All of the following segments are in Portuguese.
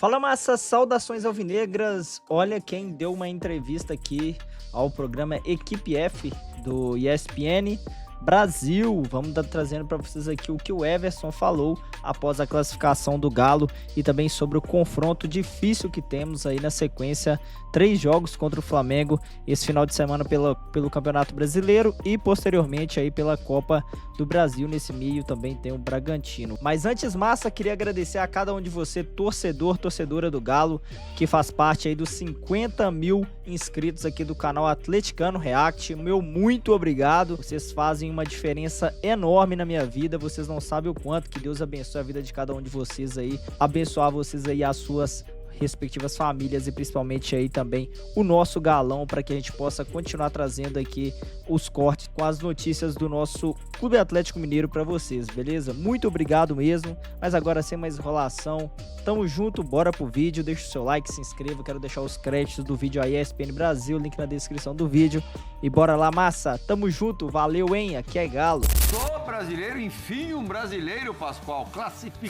Fala, massa, saudações alvinegras. Olha quem deu uma entrevista aqui ao programa Equipe F do ESPN Brasil. Vamos estar trazendo para vocês aqui o que o Everson falou após a classificação do Galo e também sobre o confronto difícil que temos aí na sequência. 3 jogos contra o Flamengo esse final de semana pelo Campeonato Brasileiro e posteriormente aí pela Copa do Brasil. Nesse meio também tem o Bragantino. Mas antes, massa, queria agradecer a cada um de você, torcedora do Galo, que faz parte aí dos 50 mil inscritos aqui do canal Atleticano React. Meu muito obrigado. Vocês fazem uma diferença enorme na minha vida. Vocês não sabem o quanto. Que Deus abençoe a vida de cada um de vocês aí. Abençoar vocês aí, as suas respectivas famílias e principalmente aí também o nosso galão, para que a gente possa continuar trazendo aqui os cortes com as notícias do nosso Clube Atlético Mineiro para vocês, beleza? Muito obrigado mesmo, mas agora sem mais enrolação, tamo junto, bora pro vídeo, deixa o seu like, se inscreva, quero deixar os créditos do vídeo aí, ESPN Brasil, link na descrição do vídeo, e bora lá, massa, tamo junto, valeu, hein, aqui é Galo. Sou brasileiro, enfim, um brasileiro, Pascoal, classificando-se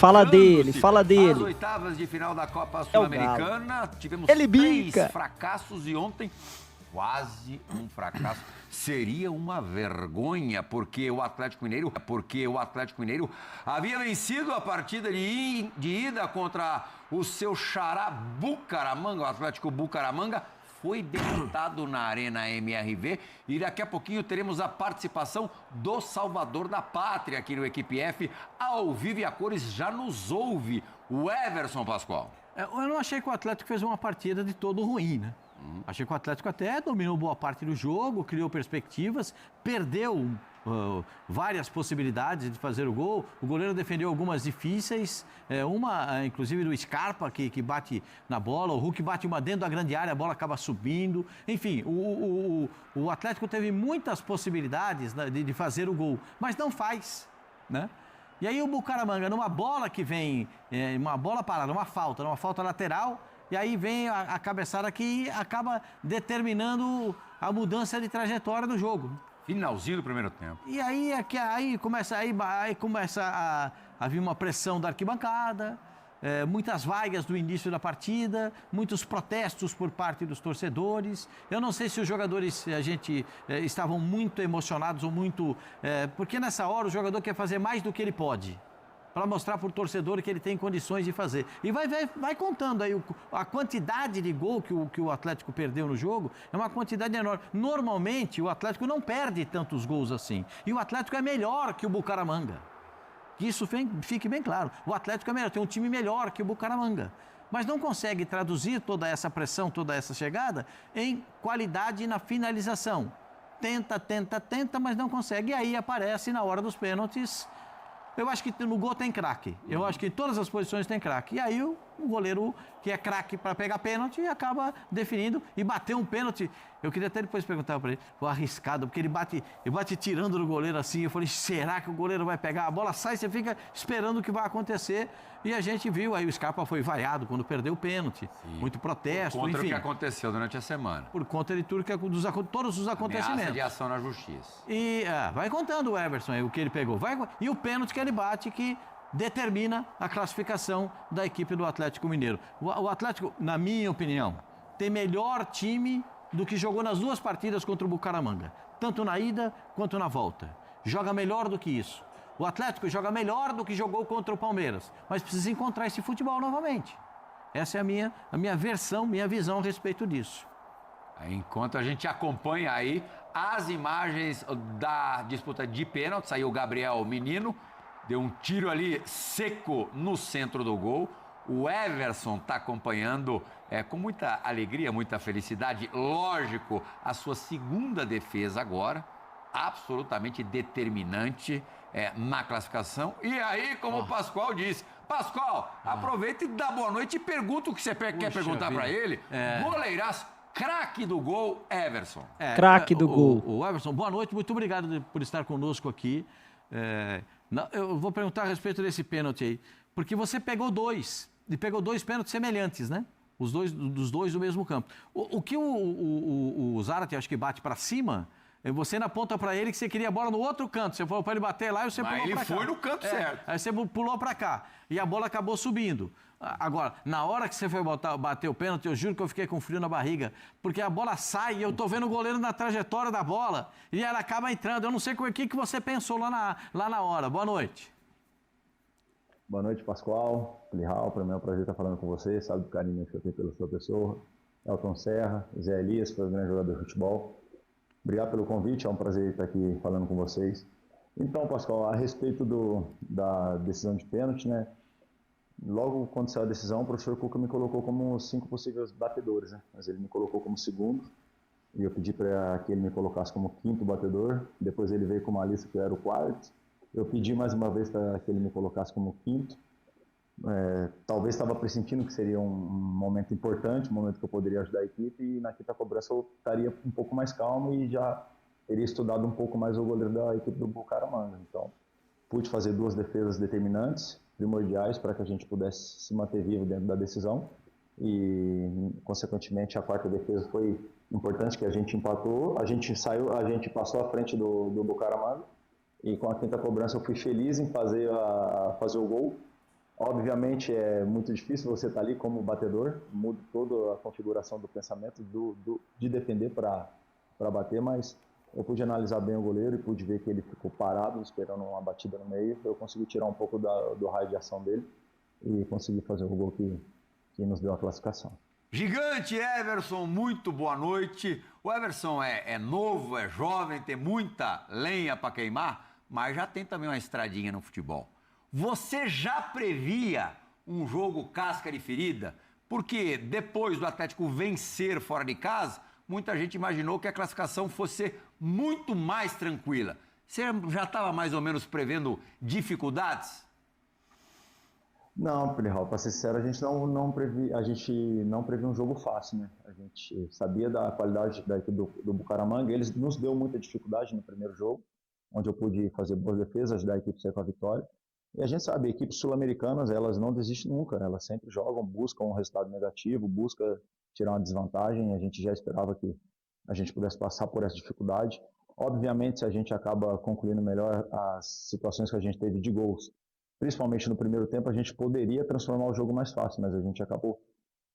Fala dele. às oitavas de final da Copa Sul-Americana. Tivemos Ele 3 bica. fracassos e ontem quase um fracasso. Seria uma vergonha, porque o Atlético Mineiro havia vencido a partida de ida contra o seu xará Bucaramanga, o Atlético Bucaramanga. Foi derrotado na Arena MRV e daqui a pouquinho teremos a participação do Salvador da Pátria aqui no Equipe F, ao vivo e a cores, já nos ouve o Everson, Pascoal. Eu não achei que o Atlético fez uma partida de todo ruim, né? Achei que o Atlético até dominou boa parte do jogo, criou perspectivas, perdeu várias possibilidades de fazer o gol. O goleiro defendeu algumas difíceis, inclusive do Scarpa, que bate na bola, o Hulk bate uma dentro da grande área, a bola acaba subindo. Enfim, o Atlético teve muitas possibilidades de fazer o gol, mas não faz, né? E aí o Bucaramanga, numa bola que vem, uma bola parada, uma falta lateral, e aí vem a cabeçada que acaba determinando a mudança de trajetória do jogo. Finalzinho do primeiro tempo. E aí começa a vir uma pressão da arquibancada, muitas vaias do início da partida, muitos protestos por parte dos torcedores. Eu não sei se os jogadores estavam muito emocionados ou muito... porque nessa hora o jogador quer fazer mais do que ele pode, para mostrar para o torcedor que ele tem condições de fazer. E vai contando aí a quantidade de gol que o Atlético perdeu no jogo, é uma quantidade enorme. Normalmente, o Atlético não perde tantos gols assim. E o Atlético é melhor que o Bucaramanga. Que isso fique bem claro. O Atlético é melhor, tem um time melhor que o Bucaramanga. Mas não consegue traduzir toda essa pressão, toda essa chegada em qualidade na finalização. Tenta, mas não consegue. E aí aparece na hora dos pênaltis. Eu acho que no gol tem craque. Eu acho que em todas as posições tem craque. E aí o goleiro, que é craque para pegar pênalti, acaba definindo e bater um pênalti. Eu queria até depois perguntar para ele, foi arriscado, porque ele bate tirando do goleiro assim. Eu falei, será que o goleiro vai pegar? A bola sai, você fica esperando o que vai acontecer. E a gente viu, aí o Scarpa foi vaiado quando perdeu o pênalti. Sim. Muito protesto, Contra enfim. o que aconteceu durante a semana. Por conta de tudo todos os acontecimentos. Ameaça de ação na justiça. E vai contando o Everson aí, o que ele pegou. E o pênalti que ele bate, que determina a classificação da equipe do Atlético Mineiro. O Atlético, na minha opinião, tem melhor time do que jogou nas 2 partidas contra o Bucaramanga. Tanto na ida quanto na volta. Joga melhor do que isso. O Atlético joga melhor do que jogou contra o Palmeiras. Mas precisa encontrar esse futebol novamente. Essa é a minha versão, minha visão a respeito disso. Enquanto a gente acompanha aí as imagens da disputa de pênalti, saiu o Gabriel Menino, deu um tiro ali seco no centro do gol. O Everson está acompanhando com muita alegria, muita felicidade, lógico, a sua segunda defesa agora, absolutamente determinante na classificação. E aí, como o Pascoal disse, Pascoal, aproveita e dá boa noite e pergunta o que você quer perguntar para ele. Goleiraço, craque do gol, Everson. Craque do gol. O Everson, boa noite, muito obrigado por estar conosco aqui. Eu vou perguntar a respeito desse pênalti aí, porque você pegou 2 pênaltis semelhantes, né? Dos dois do mesmo campo. O que o Zarate, acho que bate para cima, você ainda aponta para ele que você queria a bola no outro canto. Você falou para ele bater lá e você pulou para cá. Mas ele foi no canto certo. Aí você pulou para cá e a bola acabou subindo. Agora, na hora que você foi bater o pênalti, eu juro que eu fiquei com frio na barriga, porque a bola sai e eu tô vendo o goleiro na trajetória da bola e ela acaba entrando. Eu não sei o que você pensou lá na hora. Boa noite. Boa noite, Pascoal, Plihal. Para mim é um prazer estar falando com você. Sabe do carinho que eu tenho pela sua pessoa. Elton Serra, Zé Elias, que foi um grande jogador de futebol. Obrigado pelo convite, é um prazer estar aqui falando com vocês. Então, Pascoal, a respeito da decisão de pênalti, né? Logo quando saiu a decisão, o professor Cuca me colocou como 5 possíveis batedores, né? Mas ele me colocou como segundo e eu pedi para que ele me colocasse como 5º batedor. Depois ele veio com uma lista que eu era o 4º. Eu pedi mais uma vez para que ele me colocasse como 5º. Talvez estava pressentindo que seria um momento importante, um momento que eu poderia ajudar a equipe, e na quinta cobrança eu estaria um pouco mais calmo e já teria estudado um pouco mais o goleiro da equipe do Bucaramanga. Então, pude fazer 2 defesas determinantes, primordiais, para que a gente pudesse se manter vivo dentro da decisão, e consequentemente a 4ª defesa foi importante, que a gente empatou, a gente passou à frente do Bucaramanga, e com a quinta cobrança eu fui feliz em fazer o gol. Obviamente é muito difícil você estar ali como batedor, muda toda a configuração do pensamento de defender para bater, mas eu pude analisar bem o goleiro e pude ver que ele ficou parado, esperando uma batida no meio. Eu consegui tirar um pouco do raio de ação dele e consegui fazer o gol que nos deu a classificação. Gigante Everson, muito boa noite. O Everson é novo, é jovem, tem muita lenha para queimar, mas já tem também uma estradinha no futebol. Você já previa um jogo casca de ferida? Porque depois do Atlético vencer fora de casa, muita gente imaginou que a classificação fosse muito mais tranquila. Você já estava mais ou menos prevendo dificuldades? Não, Plihal, para ser sincero, a gente não previa um jogo fácil, né? A gente sabia da qualidade da equipe do Bucaramanga, eles nos deu muita dificuldade no primeiro jogo, onde eu pude fazer boas defesas, ajudar a equipe a sair com a vitória. E a gente sabe, equipes sul-americanas, elas não desistem nunca, elas sempre jogam, buscam um resultado negativo, buscam tirar uma desvantagem, e a gente já esperava que a gente pudesse passar por essa dificuldade. Obviamente, se a gente acaba concluindo melhor as situações que a gente teve de gols, principalmente no primeiro tempo, a gente poderia transformar o jogo mais fácil, mas a gente acabou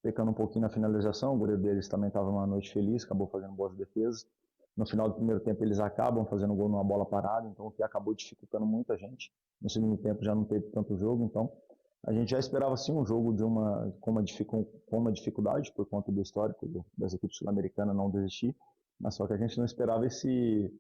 pecando um pouquinho na finalização, o goleiro deles também estava uma noite feliz, acabou fazendo boas defesas. No final do primeiro tempo, eles acabam fazendo gol numa bola parada, então o que acabou dificultando muita gente. No segundo tempo já não teve tanto jogo, então a gente já esperava sim um jogo com uma dificuldade por conta do histórico das equipes sul-americanas não desistir, mas só que a gente não esperava esse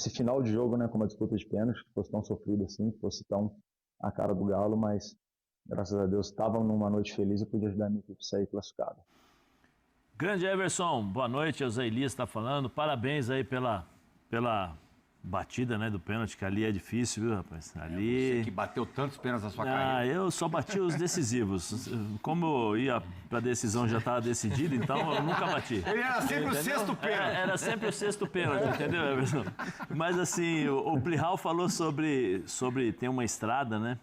final de jogo, né, com uma disputa de pênalti, que fosse tão sofrido assim, que fosse tão a cara do Galo, mas graças a Deus estava numa noite feliz e pude ajudar a minha equipe a sair classificada. Grande Everson, boa noite, o Zé Elias está falando, parabéns aí pela batida, né, do pênalti, que ali é difícil, viu, rapaz? Ali... Você que bateu tantos pênaltis na sua carreira. Eu só bati os decisivos. Como eu ia pra decisão, já estava decidido, então eu nunca bati. Ele era sempre o sexto pênalti. Era sempre o sexto pênalti, entendeu, Everson? Mas assim, o Plihal falou sobre tem uma estrada, né?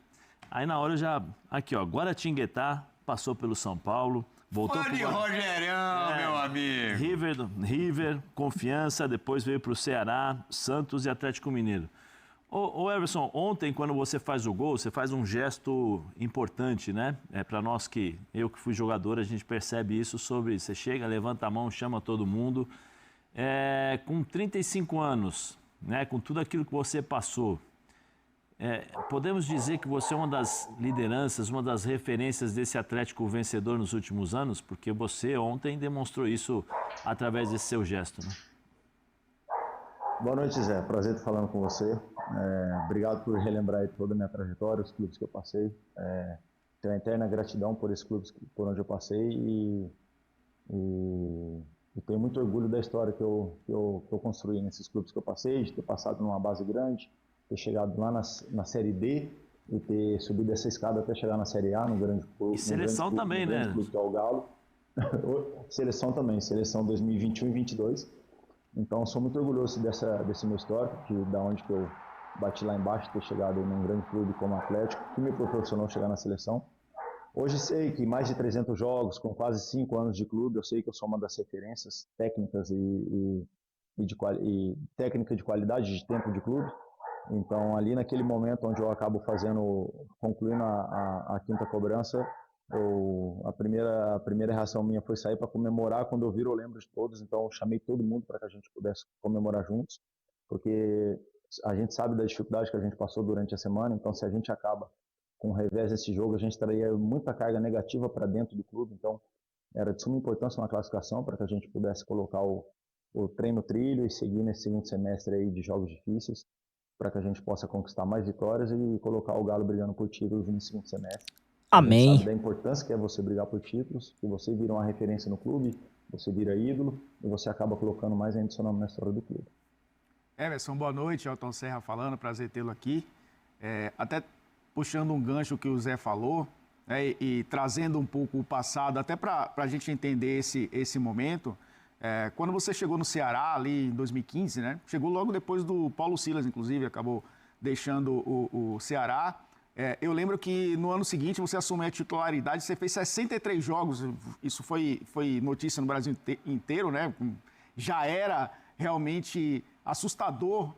Aí na hora eu já... Aqui, ó, Guaratinguetá, passou pelo São Paulo, voltou pro Rogerão, meu amigo. River, Confiança, depois veio para o Ceará, Santos e Atlético Mineiro. Ô Everson, ontem quando você faz o gol, você faz um gesto importante, né? Para nós eu que fui jogador, a gente percebe isso você chega, levanta a mão, chama todo mundo. Com 35 anos, né? Com tudo aquilo que você passou, podemos dizer que você é uma das lideranças, uma das referências desse Atlético vencedor nos últimos anos? Porque você ontem demonstrou isso através desse seu gesto, né? Boa noite, Zé. Prazer estar falando com você. Obrigado por relembrar aí toda a minha trajetória, os clubes que eu passei. Tenho uma eterna gratidão por esses clubes por onde eu passei e tenho muito orgulho da história que eu construí nesses clubes que eu passei, de ter passado numa base grande, ter chegado lá na Série D e ter subido essa escada até chegar na Série A, no grande clube. E seleção também, né? Clube que é o Galo. Seleção também, seleção 2021 e 2022. Então, sou muito orgulhoso desse meu histórico, da onde que eu bati lá embaixo, ter chegado num grande clube como o Atlético, que me proporcionou chegar na seleção. Hoje sei que mais de 300 jogos, com quase 5 anos de clube, eu sei que eu sou uma das referências técnicas e técnica de qualidade de tempo de clube. Então, ali naquele momento onde eu acabo concluindo a quinta cobrança, a primeira reação minha foi sair para comemorar. Quando eu viro, eu lembro de todos, então eu chamei todo mundo para que a gente pudesse comemorar juntos, porque a gente sabe da dificuldade que a gente passou durante a semana. Então, se a gente acaba com o revés desse jogo, a gente traria muita carga negativa para dentro do clube. Então, era de suma importância uma classificação para que a gente pudesse colocar o trem no trilho e seguir nesse segundo semestre aí de jogos difíceis, para que a gente possa conquistar mais vitórias e colocar o Galo brigando por títulos no segundo semestre. Amém. A gente sabe da importância que é você brigar por títulos, que você vira uma referência no clube, você vira ídolo e você acaba colocando mais ainda seu nome na história do clube. Everson, boa noite. Elton Serra falando, prazer tê-lo aqui. Até puxando um gancho que o Zé falou, né, e trazendo um pouco o passado, até para a gente entender esse momento. Quando você chegou no Ceará, ali em 2015, né? Chegou logo depois do Paulo Silas, inclusive, acabou deixando o Ceará. Eu lembro que no ano seguinte você assumiu a titularidade, você fez 63 jogos, isso foi notícia no Brasil inteiro, né? Já era realmente assustador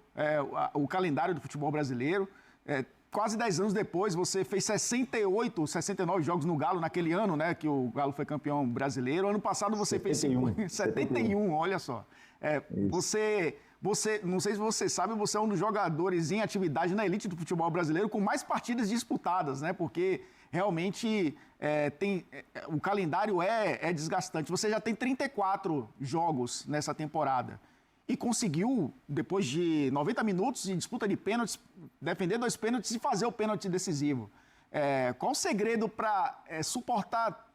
o calendário do futebol brasileiro. Quase 10 anos depois, você fez 69 jogos no Galo naquele ano, né? Que o Galo foi campeão brasileiro. Ano passado você 71. fez 71, olha só. Você, não sei se você sabe, você é um dos jogadores em atividade na elite do futebol brasileiro com mais partidas disputadas, né? Porque realmente o calendário é desgastante. Você já tem 34 jogos nessa temporada. E conseguiu, depois de 90 minutos de disputa de pênaltis, defender 2 pênaltis e fazer o pênalti decisivo. Qual o segredo para suportar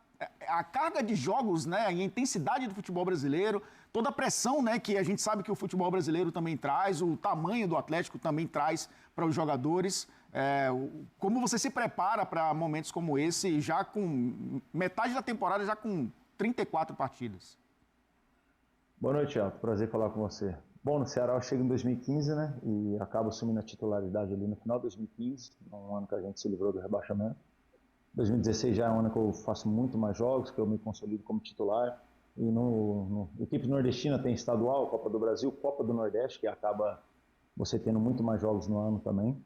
a carga de jogos, né, a intensidade do futebol brasileiro, toda a pressão, né, que a gente sabe que o futebol brasileiro também traz, o tamanho do Atlético também traz para os jogadores? Como você se prepara para momentos como esse, já com metade da temporada, já com 34 partidas? Boa noite, Elton. Prazer falar com você. Bom, no Ceará eu chego em 2015, né? E acabo assumindo a titularidade ali no final de 2015, um ano que a gente se livrou do rebaixamento. 2016 já é um ano que eu faço muito mais jogos, que eu me consolido como titular. E equipe nordestina tem estadual, Copa do Brasil, Copa do Nordeste, que acaba você tendo muito mais jogos no ano também.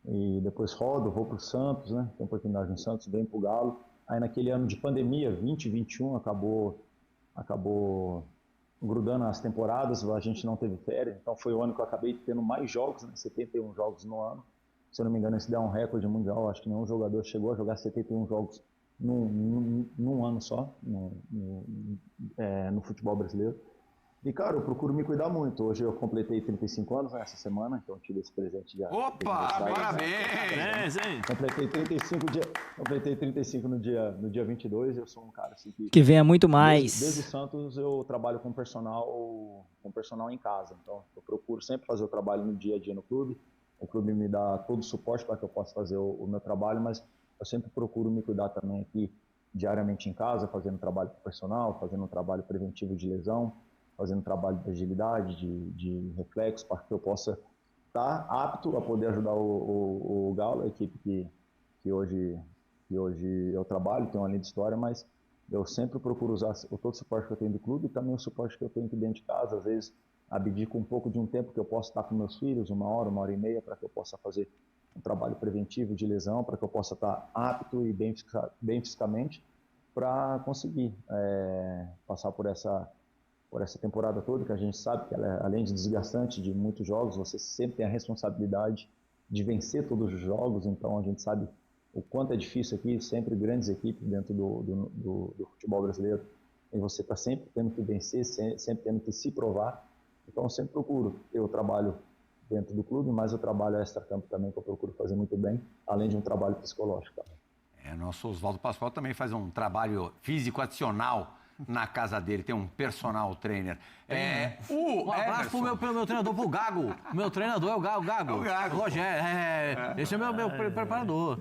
E depois vou para o Santos, né? Tem oportunidade no Santos, venho para o Galo. Aí naquele ano de pandemia, 2021, acabou grudando as temporadas, a gente não teve férias, então foi o ano que eu acabei tendo mais jogos, né? 71 jogos no ano. Se eu não me engano, esse dá um recorde mundial, acho que nenhum jogador chegou a jogar 71 jogos num ano só, no futebol brasileiro. E, cara, eu procuro me cuidar muito. Hoje eu completei 35 anos nessa semana, então eu tive esse presente de Opa, parabéns! Completei 35 no dia 22. Eu sou um cara assim que venha muito mais. Desde o Santos eu trabalho com personal em casa. Então eu procuro sempre fazer o trabalho no dia a dia no clube. O clube me dá todo o suporte para que eu possa fazer o meu trabalho, mas eu sempre procuro me cuidar também aqui diariamente em casa, fazendo trabalho com personal, fazendo um trabalho preventivo de lesão, fazendo trabalho de agilidade, de reflexo, para que eu possa estar apto a poder ajudar o Galo, a equipe que hoje eu trabalho, tem uma linha de história, mas eu sempre procuro usar todo o suporte que eu tenho do clube e também o suporte que eu tenho aqui dentro de casa. Às vezes abdico um pouco de um tempo que eu posso estar com meus filhos, 1 hora e meia, para que eu possa fazer um trabalho preventivo de lesão, para que eu possa estar apto e bem fisicamente para conseguir passar por essa temporada toda, que a gente sabe que ela, além de desgastante de muitos jogos, você sempre tem a responsabilidade de vencer todos os jogos. Então a gente sabe o quanto é difícil aqui, sempre grandes equipes dentro do futebol brasileiro, e você está sempre tendo que vencer, sempre tendo que se provar. Então eu sempre procuro, eu trabalho dentro do clube, mas eu trabalho extra-campo também, que eu procuro fazer muito bem, além de um trabalho psicológico. Nosso Oswaldo Pascoal também faz um trabalho físico adicional na casa dele, tem um personal trainer. Um abraço pro meu treinador, pro Gago. Meu treinador é o Gago. É o Gago. Rogério, esse é meu preparador.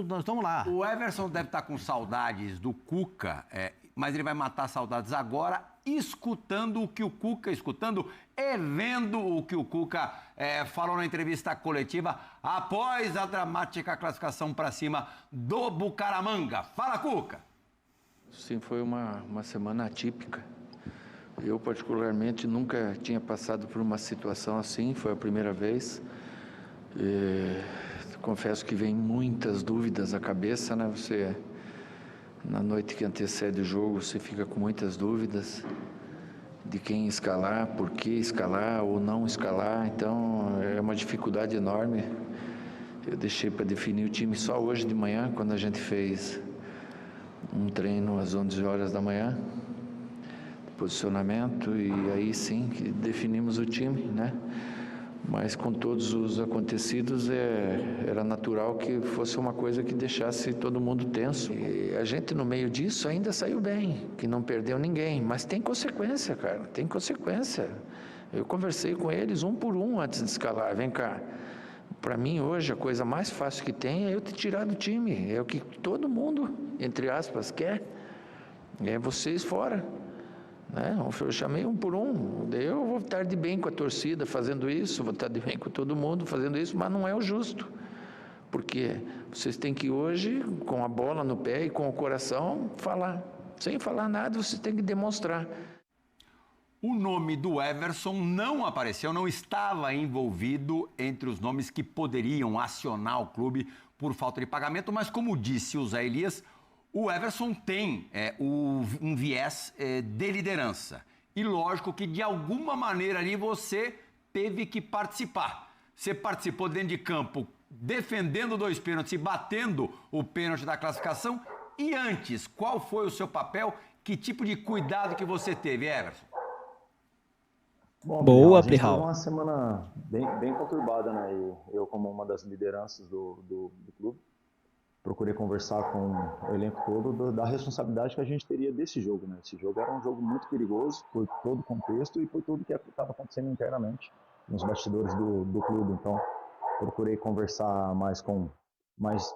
Nós estamos lá. O Everson deve estar com saudades do Cuca, mas ele vai matar saudades agora, escutando e vendo o que o Cuca falou na entrevista coletiva após a dramática classificação para cima do Bucaramanga. Fala, Cuca! Sim, foi uma semana atípica. Eu, particularmente, nunca tinha passado por uma situação assim, foi a primeira vez. Confesso que vem muitas dúvidas à cabeça, né? Você, na noite que antecede o jogo, você fica com muitas dúvidas de quem escalar, por que escalar ou não escalar. Então, é uma dificuldade enorme. Eu deixei para definir o time só hoje de manhã, quando a gente fez um treino às 11 horas da manhã, posicionamento, e aí sim que definimos o time, né? Mas com todos os acontecidos, era natural que fosse uma coisa que deixasse todo mundo tenso. E a gente, no meio disso, ainda saiu bem, que não perdeu ninguém. Mas tem consequência, cara, tem consequência. Eu conversei com eles um por um antes de escalar. Vem cá, para mim hoje a coisa mais fácil que tem é eu te tirar do time. É o que todo mundo, entre aspas, quer. É vocês fora. Eu chamei um por um, daí eu vou estar de bem com a torcida fazendo isso, vou estar de bem com todo mundo fazendo isso, mas não é o justo, porque vocês têm que hoje, com a bola no pé e com o coração, falar. Sem falar nada, vocês têm que demonstrar. O nome do Everson não apareceu, não estava envolvido entre os nomes que poderiam acionar o clube por falta de pagamento, mas como disse o Zé Elias, o Everson tem um viés de liderança. E lógico que de alguma maneira ali você teve que participar. Você participou dentro de campo, defendendo 2 pênaltis e batendo o pênalti da classificação. E antes, qual foi o seu papel? Que tipo de cuidado que você teve, Everson? Bom, Boa, a gente Plihal. teve uma semana bem conturbada, né? E eu, como uma das lideranças do clube, procurei conversar com o elenco todo da responsabilidade que a gente teria desse jogo, né? Esse jogo era um jogo muito perigoso por todo o contexto e por tudo que estava acontecendo internamente nos bastidores do clube. Então, procurei conversar mais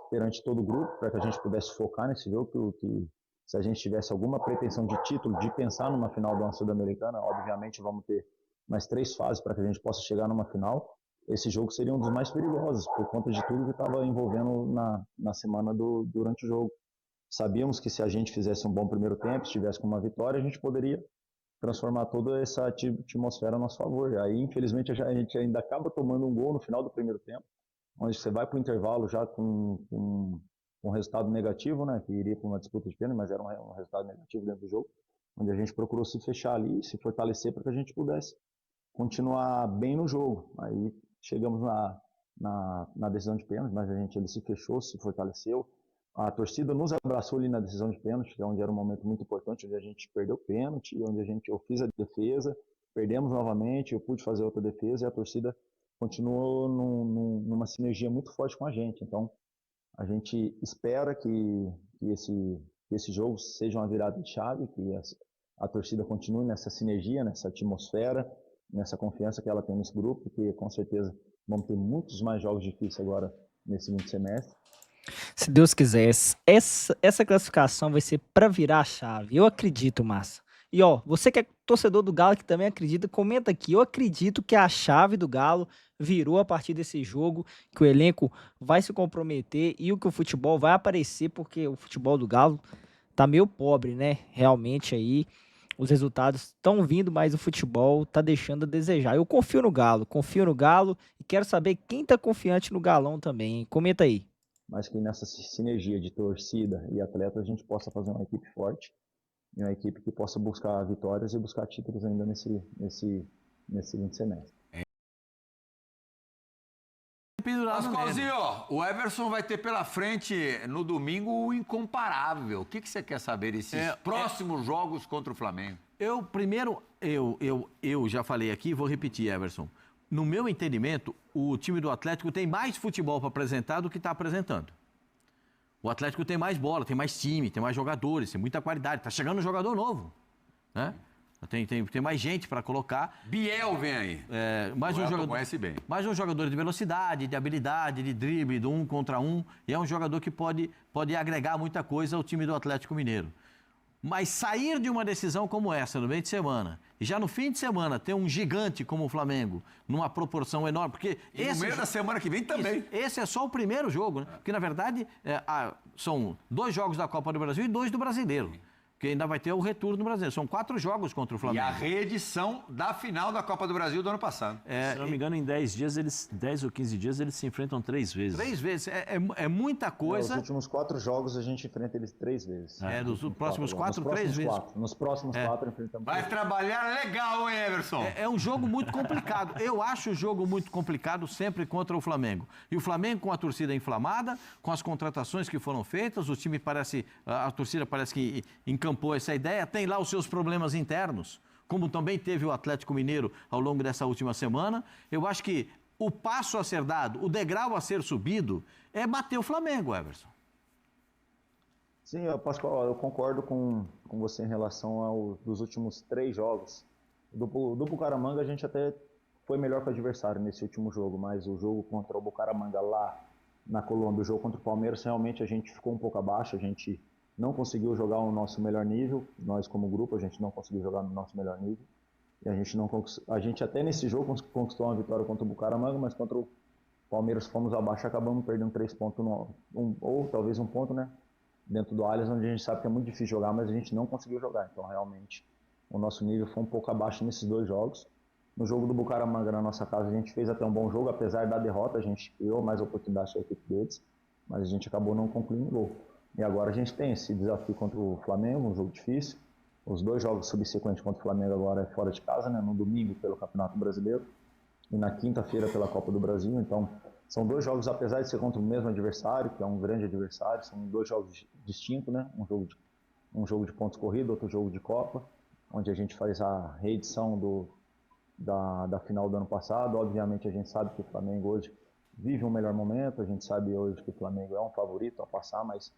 perante todo o grupo para que a gente pudesse focar nesse jogo, que se a gente tivesse alguma pretensão de título, de pensar numa final de uma Sul-Americana, obviamente vamos ter mais 3 fases para que a gente possa chegar numa final. Esse jogo seria um dos mais perigosos, por conta de tudo que estava envolvendo na semana durante o jogo. Sabíamos que se a gente fizesse um bom primeiro tempo, estivesse com uma vitória, a gente poderia transformar toda essa atmosfera a nosso favor. Aí, infelizmente, a gente ainda acaba tomando um gol no final do primeiro tempo, onde você vai para o intervalo já com um resultado negativo, né, que iria para uma disputa de pênalti, mas era um resultado negativo dentro do jogo, onde a gente procurou se fechar ali, se fortalecer para que a gente pudesse continuar bem no jogo. Aí chegamos na decisão de pênalti, mas ele se fechou, se fortaleceu. A torcida nos abraçou ali na decisão de pênalti, que é onde era um momento muito importante, onde a gente perdeu o pênalti, onde eu fiz a defesa, perdemos novamente, eu pude fazer outra defesa e a torcida continuou numa sinergia muito forte com a gente. Então, a gente espera que esse jogo seja uma virada de chave, que a torcida continue nessa sinergia, nessa atmosfera, nessa confiança que ela tem nesse grupo, porque com certeza vamos ter muitos mais jogos difíceis agora nesse segundo semestre. Se Deus quiser, essa classificação vai ser para virar a chave. Eu acredito, Massa. E ó, você que é torcedor do Galo, que também acredita, comenta aqui. Eu acredito que a chave do Galo virou a partir desse jogo, que o elenco vai se comprometer e que o futebol vai aparecer, porque o futebol do Galo tá meio pobre, né? Realmente aí os resultados estão vindo, mas o futebol tá deixando a desejar. Eu confio no Galo e quero saber quem tá confiante no Galão também, hein? Comenta aí. Mas que nessa sinergia de torcida e atleta a gente possa fazer uma equipe forte, e uma equipe que possa buscar vitórias e buscar títulos ainda nesse segundo semestre. Pascoalzinho, o Everson vai ter pela frente no domingo o incomparável. O que você quer saber desses próximos jogos contra o Flamengo? Eu já falei aqui, vou repetir, Everson. No meu entendimento, o time do Atlético tem mais futebol para apresentar do que está apresentando. O Atlético tem mais bola, tem mais time, tem mais jogadores, tem muita qualidade. Está chegando um jogador novo, né? Tem mais gente para colocar. Biel vem aí. Mais um jogador, conhece bem. Mais um jogador de velocidade, de habilidade, de drible, do 1 contra 1. E é um jogador que pode agregar muita coisa ao time do Atlético Mineiro. Mas sair de uma decisão como essa no meio de semana, e já no fim de semana ter um gigante como o Flamengo, numa proporção enorme, porque no meio da semana que vem também. Esse é só o primeiro jogo, né? Porque na verdade são 2 jogos da Copa do Brasil e 2 do Brasileiro. Porque ainda vai ter o retorno no Brasileiro. São 4 jogos contra o E Flamengo. a reedição da final da Copa do Brasil do ano passado. Se não me engano, em 10 ou 15 dias, eles se enfrentam 3 vezes. 3 vezes. É muita coisa. Nos últimos 4 jogos a gente enfrenta eles 3 vezes. Nos próximos 4, 3 vezes. Nos próximos 4 enfrentamos. Vai trabalhar legal, hein, Everson? É um jogo muito complicado. Eu acho o jogo muito complicado sempre contra o Flamengo. E o Flamengo com a torcida inflamada, com as contratações que foram feitas, o time a torcida parece que encampou essa ideia, tem lá os seus problemas internos, como também teve o Atlético Mineiro ao longo dessa última semana. Eu acho que o passo a ser dado, o degrau a ser subido, é bater o Flamengo, Everson. Sim, Pascoal, eu concordo com você em relação dos últimos 3 jogos. Do Bucaramanga a gente até foi melhor que o adversário nesse último jogo, mas o jogo contra o Bucaramanga lá na Colômbia, o jogo contra o Palmeiras, realmente a gente ficou um pouco abaixo, a gente não conseguiu jogar o nosso melhor nível, nós como grupo a gente não conseguiu jogar no nosso melhor nível, e a gente até nesse jogo conquistou uma vitória contra o Bucaramanga, mas contra o Palmeiras fomos abaixo, acabamos perdendo 3 pontos, ou talvez 1 ponto, né, dentro do Allianz, onde a gente sabe que é muito difícil jogar, mas a gente não conseguiu jogar, então realmente o nosso nível foi um pouco abaixo nesses 2 jogos. No jogo do Bucaramanga, na nossa casa, a gente fez até um bom jogo, apesar da derrota, a gente criou mais oportunidades para a equipe deles, mas a gente acabou não concluindo o gol. E agora a gente tem esse desafio contra o Flamengo, um jogo difícil. Os 2 jogos subsequentes contra o Flamengo agora é fora de casa, né? No domingo pelo Campeonato Brasileiro e na quinta-feira pela Copa do Brasil. Então, são 2 jogos, apesar de ser contra o mesmo adversário, que é um grande adversário, são 2 jogos distintos, né? Um jogo de pontos corridos, outro jogo de Copa, onde a gente faz a reedição da final do ano passado. Obviamente a gente sabe que o Flamengo hoje vive um melhor momento, a gente sabe hoje que o Flamengo é um favorito a passar, mas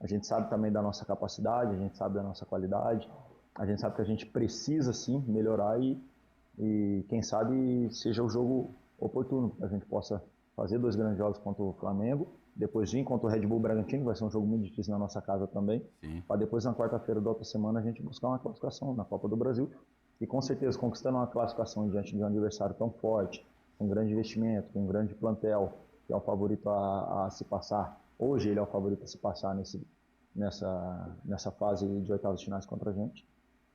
a gente sabe também da nossa capacidade, a gente sabe da nossa qualidade, a gente sabe que a gente precisa sim melhorar e quem sabe seja o jogo oportuno, que a gente possa fazer 2 grandes jogos contra o Flamengo, depois vir contra o Red Bull Bragantino, vai ser um jogo muito difícil na nossa casa também, para depois na quarta-feira da outra semana a gente buscar uma classificação na Copa do Brasil e com certeza conquistando uma classificação diante de um adversário tão forte, com um grande investimento, com um grande plantel, que é o favorito a se passar. Hoje ele é o favorito a se passar nessa fase de oitavas de finais contra a gente.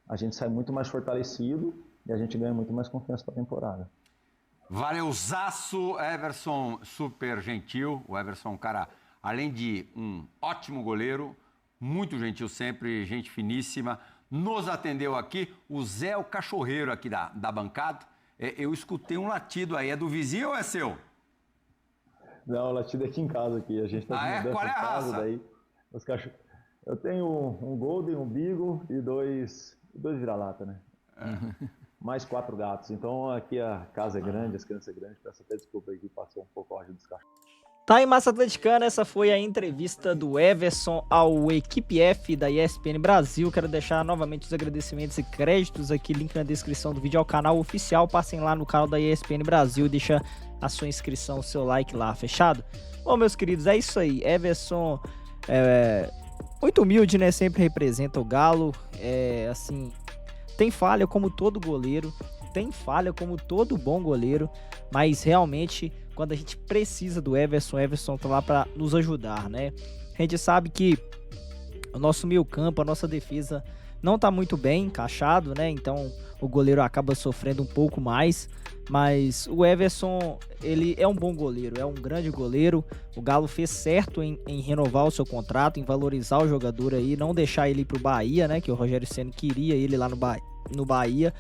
A gente sai muito mais fortalecido e a gente ganha muito mais confiança para a temporada. Valeuzaço, Everson, super gentil. O Everson, cara, além de um ótimo goleiro, muito gentil sempre, gente finíssima. Nos atendeu aqui o Zé, o cachorreiro aqui da bancada. Eu escutei um latido aí. É do vizinho ou é seu? Não, o latido é aqui em casa. Aqui. A gente está mudando Qual é a casa, raça? daí os cachorros... Eu tenho um Golden, um Beagle e 2 vira-lata, né? Mais 4 gatos. Então aqui a casa é grande, as crianças são grandes. Peço até desculpa aí que passou um pouco a hora dos cachorros. Tá aí, Massa Atleticana, essa foi a entrevista do Everson ao Equipe F da ESPN Brasil. Quero deixar novamente os agradecimentos e créditos aqui, link na descrição do vídeo ao canal oficial. Passem lá no canal da ESPN Brasil e deixa a sua inscrição, o seu like lá, fechado? Bom, meus queridos, é isso aí. Everson, muito humilde, né? Sempre representa o Galo. Assim, tem falha como todo goleiro, tem falha como todo bom goleiro, mas realmente quando a gente precisa do Everson, o Everson tá lá para nos ajudar, né? A gente sabe que o nosso meio campo, a nossa defesa não tá muito bem encaixado, né? Então o goleiro acaba sofrendo um pouco mais, mas o Everson, ele é um bom goleiro, é um grande goleiro. O Galo fez certo em renovar o seu contrato, em valorizar o jogador aí, não deixar ele ir pro Bahia, né? Que o Rogério Ceni queria ele lá no Bahia,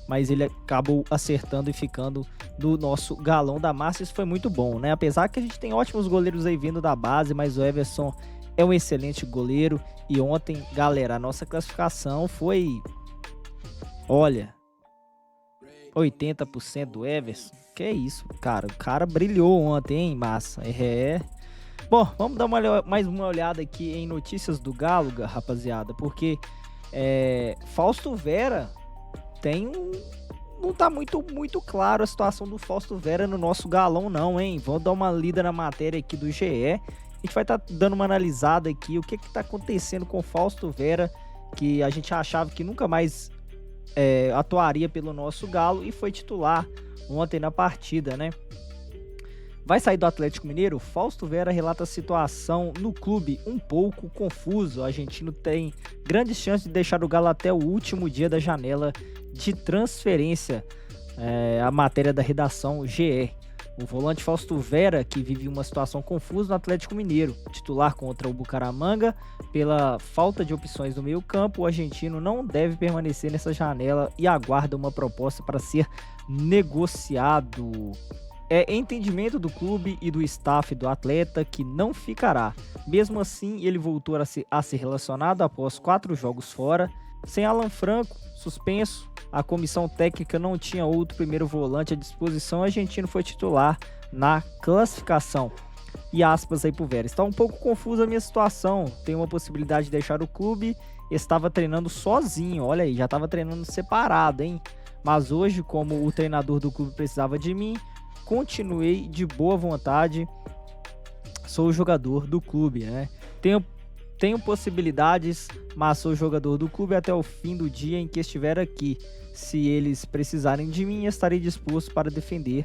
mas ele acabou acertando e ficando no nosso Galão da Massa. Isso foi muito bom, né? Apesar que a gente tem ótimos goleiros aí vindo da base, mas o Everson é um excelente goleiro. E ontem, galera, a nossa classificação foi... Olha, 80% do Everson. Que é isso, cara. O cara brilhou ontem, hein, Massa? Bom, vamos dar mais uma olhada aqui em notícias do Galo, rapaziada, porque Fausto Vera... Não tá muito claro a situação do Fausto Vera no nosso galão não, hein? Vamos dar uma lida na matéria aqui do GE. A gente vai estar dando uma analisada aqui, o que tá acontecendo com o Fausto Vera, que a gente achava que nunca mais atuaria pelo nosso Galo e foi titular ontem na partida, né? vai sair do Atlético Mineiro? Fausto Vera relata a situação no clube um pouco confuso. O argentino tem grandes chances de deixar o Galo até o último dia da janela de transferência. A matéria da redação GE. O volante Fausto Vera, que vive uma situação confusa no Atlético Mineiro, titular contra o Bucaramanga, pela falta de opções no meio-campo, o argentino não deve permanecer nessa janela e aguarda uma proposta para ser negociado. É entendimento do clube e do staff do atleta que não ficará. Mesmo assim, ele voltou a ser relacionado após 4 jogos fora. Sem Alan Franco, suspenso, a comissão técnica não tinha outro primeiro volante à disposição, o argentino foi titular na classificação. E aspas aí pro Vera: está um pouco confusa a minha situação, tenho uma possibilidade de deixar o clube, estava treinando sozinho, olha aí, já estava treinando separado, hein? Mas hoje, como o treinador do clube precisava de mim, continuei de boa vontade, sou o jogador do clube, né? Tenho possibilidades, mas sou jogador do clube até o fim do dia em que estiver aqui. Se eles precisarem de mim, estarei disposto para defender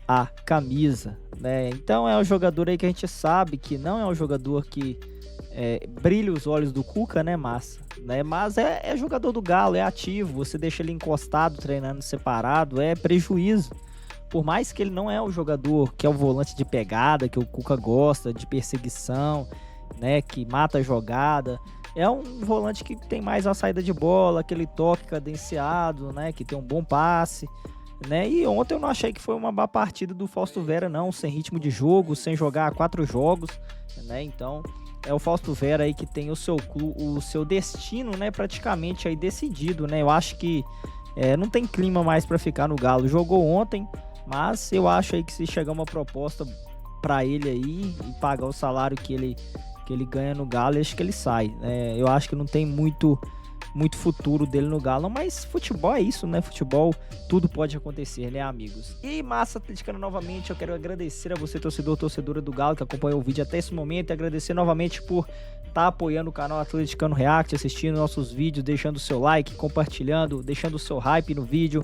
a camisa, né? Então é um jogador aí que a gente sabe que não é um jogador que brilha os olhos do Cuca, né, Massa? Né? Mas é jogador do Galo, é ativo. Você deixa ele encostado, treinando separado, é prejuízo. Por mais que ele não é o jogador que é o volante de pegada, que o Cuca gosta, de perseguição, né, que mata a jogada, é um volante que tem mais a saída de bola, aquele toque cadenciado, né, que tem um bom passe, né, e ontem eu não achei que foi uma má partida do Fausto Vera, não, sem ritmo de jogo, sem jogar 4 jogos, né, então é o Fausto Vera aí que tem o seu destino, né, praticamente aí decidido, né, eu acho que não tem clima mais para ficar no Galo, jogou ontem, mas eu acho aí que se chegar uma proposta para ele aí e pagar o salário que ele ganha no Galo, acho que ele sai. Eu acho que não tem muito futuro dele no Galo, mas futebol é isso, né? Futebol, tudo pode acontecer, né, amigos? E Massa Atleticana, novamente, eu quero agradecer a você, torcedora do Galo, que acompanhou o vídeo até esse momento, e agradecer novamente por estar apoiando o canal Atleticano React, assistindo nossos vídeos, deixando o seu like, compartilhando, deixando o seu hype no vídeo.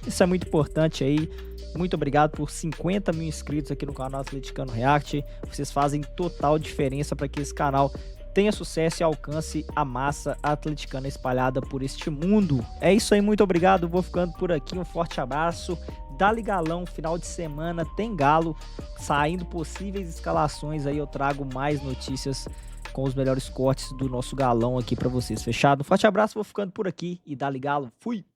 Isso é muito importante aí. Muito obrigado por 50 mil inscritos aqui no canal Atleticano React. Vocês fazem total diferença para que esse canal tenha sucesso e alcance a massa atleticana espalhada por este mundo. É isso aí, muito obrigado. Vou ficando por aqui. Um forte abraço. Dá-lhe Galão, final de semana tem Galo. Saindo possíveis escalações aí, eu trago mais notícias com os melhores cortes do nosso Galão aqui para vocês. Fechado? Um forte abraço, vou ficando por aqui e dá-lhe Galo. Fui!